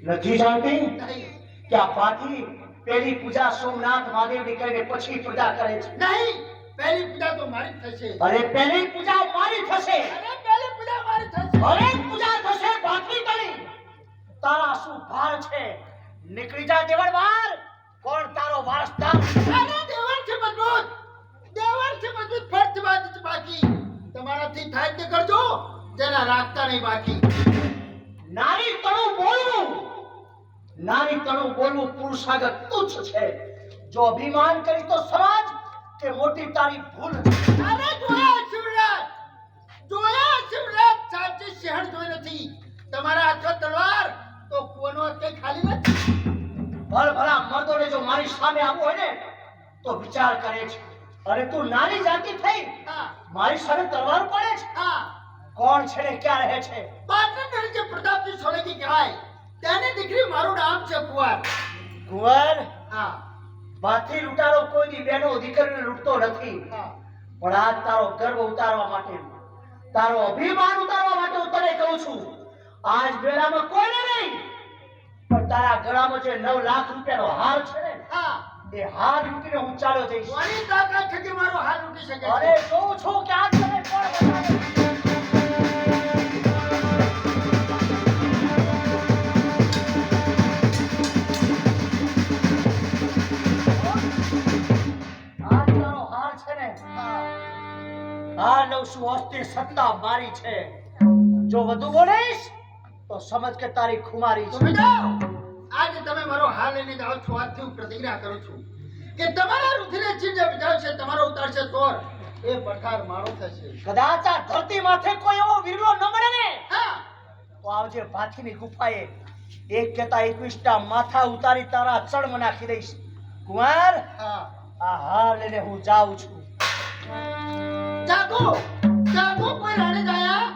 નથી જાણતી નહીં કે આ પાથી પહેલી પૂજા સોમનાથ મહાદેવની કરીને પછી પૂજા કરે છે? નહીં પહેલી પૂજા તો મારી જ થશે અરે પહેલી પૂજા મારી થશે, અરે પહેલી પૂજા મારી થશે અરે પૂજા થશે પાથી કરી. તારા શું ભાર છે? નીકળી જા દેવળ બહાર. કોણ તારો વારસદાર? અરે દેવર છે મજબૂત ફર્સ્ટ વાત છે બાકી તમારાથી થાય તે કરજો જરા રાખતા નહીં બાકી નારી તણું બોલવું, નારી તણું બોલવું પુરુષાગત તુચ્છ છે. જો અભિમાન કરી તો સમાજ કે મોટી તારી ભૂલ છે. અરે જોયા શિવરાજ સાચી શહેર જોઈ નથી તમારા હાથમાં તલવાર તો કોનો કે ખાલી નથી ભલા મર્દોને જો મારી સામે આવવું હોય ને તો વિચાર કરે છે. અરે તું નારી જાતિ થઈ, હા મારી સામે તલવાર પડે છે? હા કોણ છે ને ક્યાં રહે છે? પાટણ જે પ્રતાપજી સોલંકી કહેવાય તેની દીકરી મારું નામ છે કુંવર કુંવર, હા બાથી લૂંટારો કોઈ દી બેનો દીકરીને લૂંટતો નથી. હા પણ આ તારો ગર્વ ઉતારવા માટે, તારો અભિમાન ઉતારવા માટે હું તને કહું છું. આજ બેડામાં કોઈને નહીં, પણ તારા ગળામાં જે 9 લાખ રૂપિયાનો હાર છે ને, હા એ હાર લૂંટીને હું ચાલ્યો જઈશ. કોની તાકાત છે કે મારો હાથ ઉઠી શકે છે અરે જોઉં છું કે આજ તને કોણ બચાવે. આજ તારો હાર છે ને, આ લઉં છું અસ્થિર સત્તા મારી છે. જો વધુ બોલીશ તો સમજ કે તારી ખુમારી છે. તમે જાઓ આજે તમે મારો હાલ લઈને જાઓ છો આજથી હું પ્રતિજ્ઞા કરું છું કે તમારા રુધિરે ચીજ વિચારશે તમારો ઉતારશે ચોર એ પઠાર મારો થશે કદાચ આ ધરતી માથે કોઈ એવો વીરલો ન મળે ને હા તો આવજે ભાથીની ગુફાએ. એક કેતા 21ટા માથા ઉતારી તારા ચડમાં નાખી દઈશ. કુંવર, હા આ હાર લઈને હું જાઉં છું.